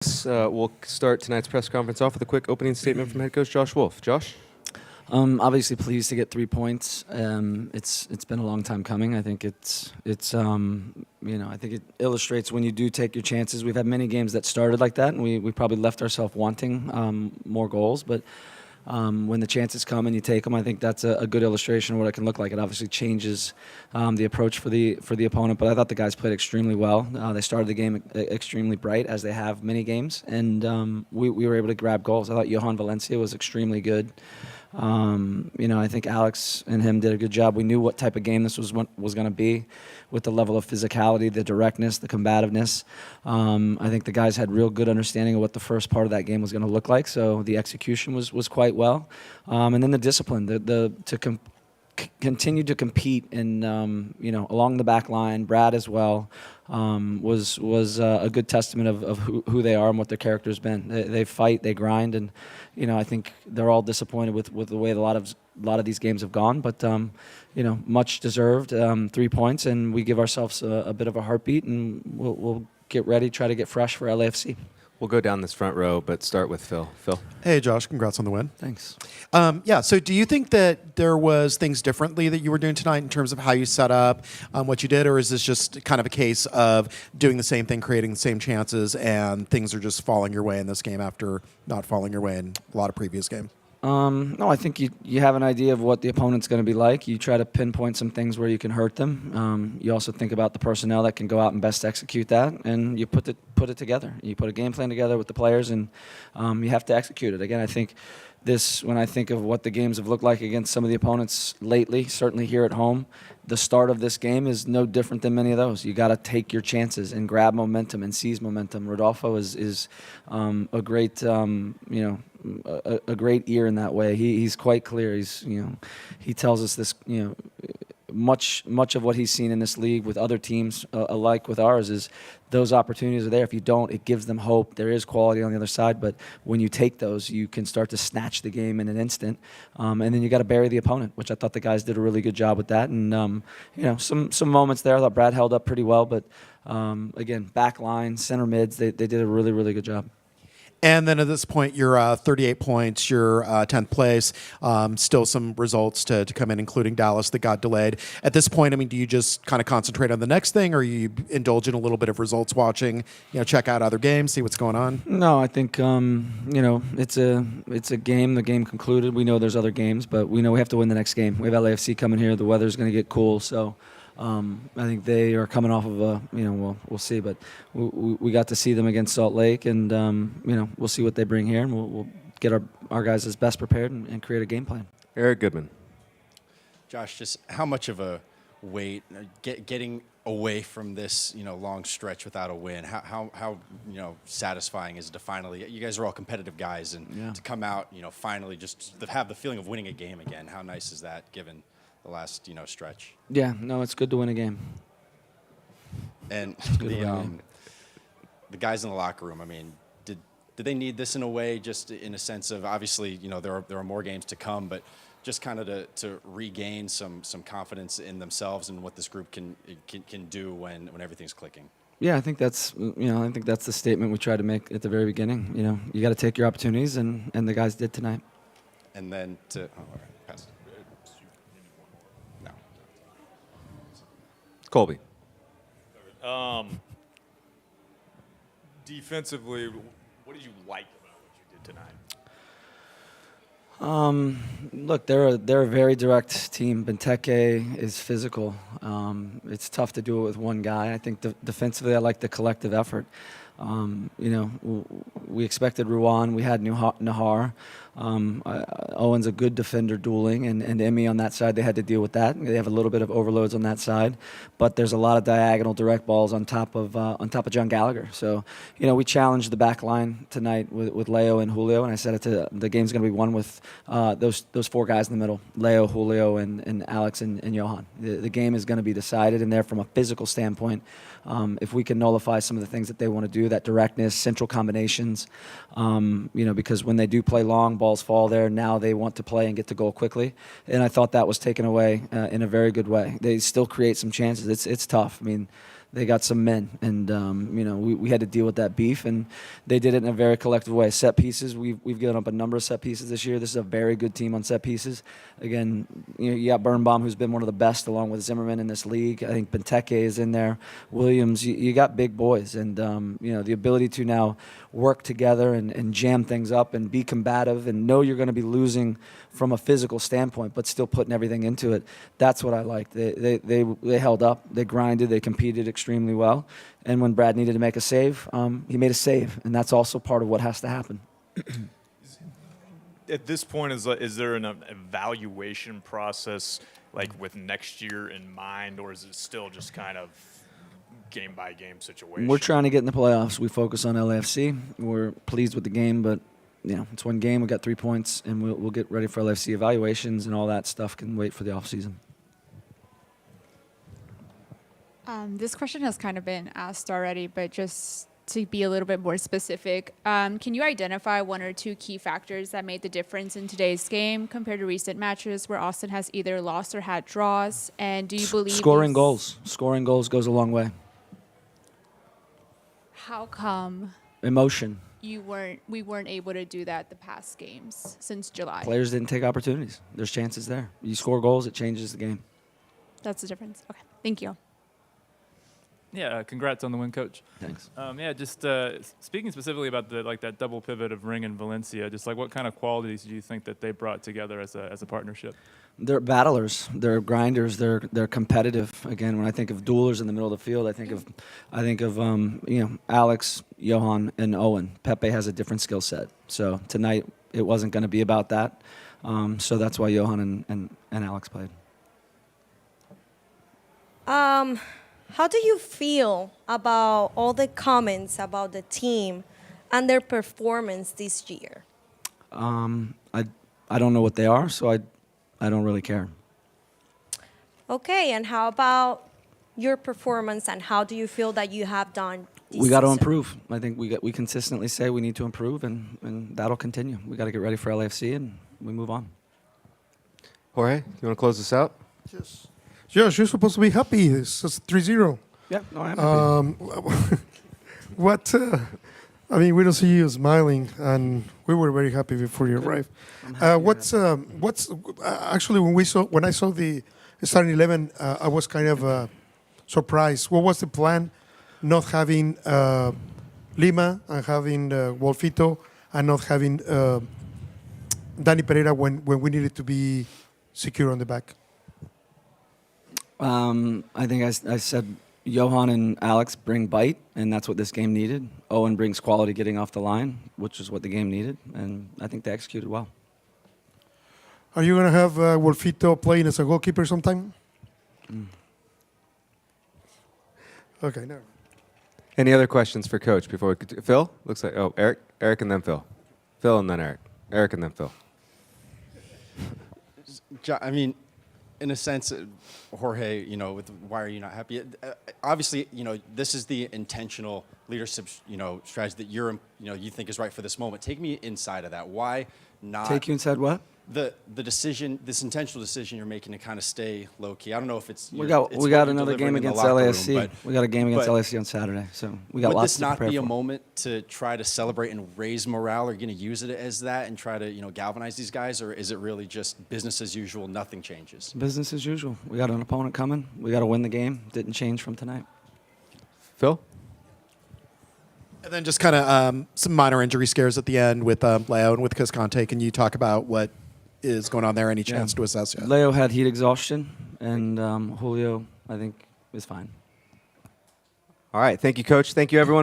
We'll start tonight's press conference off with a quick opening statement from head coach Josh Wolff. Josh? Obviously pleased to get 3 points. It's been a long time coming. I think I think it illustrates when you do take your chances. We've had many games that started like that, and we probably left ourselves wanting more goals. But when the chances come and you take them, I think that's a good illustration of what it can look like. It obviously changes the approach for the opponent, but I thought the guys played extremely well. They started the game extremely bright, as they have many games, and we were able to grab goals. I thought Johan Valencia was extremely good. I think Alex and him did a good job. We knew what type of game this was going to be, with the level of physicality, the directness, the combativeness. I think the guys had real good understanding of what the first part of that game was going to look like. So the execution was quite well, and then the discipline, continue to compete in along the back line. Brad as well was a good testament of who they are and what their character's been. They fight, they grind, and I think they're all disappointed with the way a lot of these games have gone. But much deserved 3 points, and we give ourselves a bit of a heartbeat, and we'll get ready, try to get fresh for LAFC. We'll go down this front row, but start with Phil. Phil? Hey, Josh. Congrats on the win. Thanks. So do you think that there was things differently that you were doing tonight in terms of how you set up, what you did, or is this just kind of a case of doing the same thing, creating the same chances, and things are just falling your way in this game after not falling your way in a lot of previous games? No, I think you have an idea of what the opponent's going to be like. You try to pinpoint some things where you can hurt them. You also think about the personnel that can go out and best execute that, and you put it together. You put a game plan together with the players, and you have to execute it. Again, I think when I think of what the games have looked like against some of the opponents lately, certainly here at home, the start of this game is no different than many of those. You got to take your chances and grab momentum and seize momentum. Rodolfo is a great a great ear in that way. He's quite clear. He tells us this. Much of what he's seen in this league with other teams alike with ours is those opportunities are there. If you don't, it gives them hope. There is quality on the other side, but when you take those, you can start to snatch the game in an instant, and then you got to bury the opponent, which I thought the guys did a really good job with that. And some moments there, I thought Brad held up pretty well, but again, back line, center mids, they did a really, really good job. And then at this point, you're 38 points, you're 10th place. Still some results to come in, including Dallas, that got delayed. At this point, do you just kind of concentrate on the next thing, or you indulge in a little bit of results watching, check out other games, see what's going on? No, I think, it's a game. The game concluded. We know there's other games, but we know we have to win the next game. We have LAFC coming here. The weather's going to get cool, so I think they are coming off of we'll see, but we got to see them against Salt Lake, and we'll see what they bring here, and we'll get our guys as best prepared and create a game plan. Eric Goodman. Josh, just how much of a weight getting away from this long stretch without a win? How satisfying is it to finally? You guys are all competitive guys, and to come out finally just to have the feeling of winning a game again. How nice is that, given the last stretch? Yeah, no, it's good to win a game. And the guys in the locker room, did they need this in a way, just in a sense of, obviously there are more games to come, but just kind of to regain some confidence in themselves and what this group can do when everything's clicking? Yeah, I think that's the statement we tried to make at the very beginning. You got to take your opportunities, and the guys did tonight. And then all right, pass. No. Colby. Defensively, what did you like about what you did tonight? Look, they're a very direct team. Benteke is physical. It's tough to do it with one guy. I think defensively, I like the collective effort. We expected Ruan. We had Nahar. Owen's a good defender dueling, and Emmy on that side, they had to deal with that. They have a little bit of overloads on that side, but there's a lot of diagonal direct balls on top of John Gallagher. So, we challenged the back line tonight with Leo and Julio, and I said the game's going to be won with those four guys in the middle, Leo, Julio, and Alex and Johan. The game is going to be decided, and there from a physical standpoint, if we can nullify some of the things that they want to do, that directness, central combinations, because when they do play long, balls fall there. Now they want to play and get to goal quickly, and I thought that was taken away in a very good way. They still create some chances. It's tough. they got some men, and we had to deal with that beef, and they did it in a very collective way. Set pieces, we've given up a number of set pieces this year. This is a very good team on set pieces. Again, you got Birnbaum, who's been one of the best, along with Zimmerman in this league. I think Benteke is in there. Williams, you got big boys, and the ability to now work together and jam things up and be combative and know you're going to be losing from a physical standpoint, but still putting everything into it. That's what I liked. They held up, they grinded, they competed extremely well, and when Brad needed to make a save, he made a save, and that's also part of what has to happen. At this point, is there an evaluation process, like with next year in mind, or is it still just kind of game-by-game situation? We're trying to get in the playoffs. We focus on LAFC. We're pleased with the game, but it's one game. We got 3 points, and we'll get ready for LAFC evaluations, and all that stuff can wait for the offseason. This question has kind of been asked already, but just to be a little bit more specific, can you identify 1 or 2 key factors that made the difference in today's game compared to recent matches where Austin has either lost or had draws? And do you believe Scoring goals goes a long way. How come Emotion. we weren't able to do that the past games since July? Players didn't take opportunities. There's chances there. You score goals, it changes the game. That's the difference. Okay, thank you. Yeah, congrats on the win, Coach. Thanks. Just speaking specifically about that double pivot of Ring and Valencia, just like what kind of qualities do you think that they brought together as a partnership? They're battlers. They're grinders. They're competitive. Again, when I think of duelers in the middle of the field, I think of Alex, Johan, and Owen. Pepe has a different skill set. So tonight it wasn't going to be about that. So that's why Johan and Alex played. How do you feel about all the comments about the team and their performance this year? I don't know what they are, so I don't really care. Okay, and how about your performance and how do you feel that you have done this We got to season? improve. I think we consistently say we need to improve, and that'll continue. We got to get ready for LAFC, and we move on. Jorge, you want to close this out? Yes. Josh, you're supposed to be happy. It's 3-0. Yeah, no, I am happy. We don't see you smiling, and we were very happy before you arrived. Actually, when I saw the starting 11, I was kind of surprised. What was the plan? Not having Lima and having Wolfito, and not having Danny Pereira when we needed to be secure on the back. I think I said Johan and Alex bring bite, and that's what this game needed. Owen brings quality getting off the line, which is what the game needed, and I think they executed well. Are you going to have Wolfito playing as a goalkeeper sometime? Okay, no. Any other questions for Coach before we continue? Phil? Looks like, Eric and then Phil. Phil and then Eric. Eric and then Phil. In a sense, Jorge, with why are you not happy? Obviously, this is the intentional leadership, strategy that you think is right for this moment. Take me inside of that. Why not? Take you inside what? The decision, this intentional decision you're making to kind of stay low key. I don't know if it's We got another game against LAFC. We got a game against LAFC on Saturday, so we got would lots this to not prepare be a for. moment to try to celebrate and raise morale? Are you going to use it as that and try to galvanize these guys, or is it really just business as usual? Nothing changes. Business as usual. We got an opponent coming. We got to win the game. Didn't change from tonight. Phil? And then just kind of some minor injury scares at the end with Leo and with Cascante. Can you talk about what is going on there? Any chance to assess yet? Leo had heat exhaustion, and Julio, I think, is fine. All right. Thank you, Coach. Thank you, everyone.